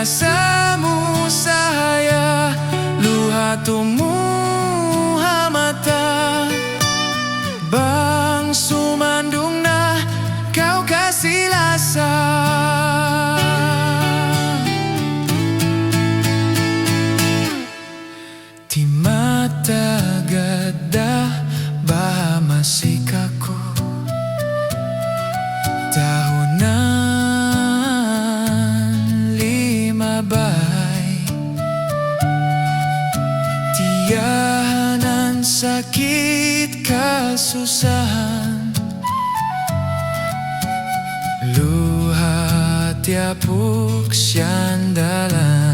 Rasamu saya luha tumuha mata Bang sumandung nah kau kasih lasa Di mata gadah bah masih kaku Tahunan 5 bay Tiahanan sakit kasusahan Luha tiapuk syandalan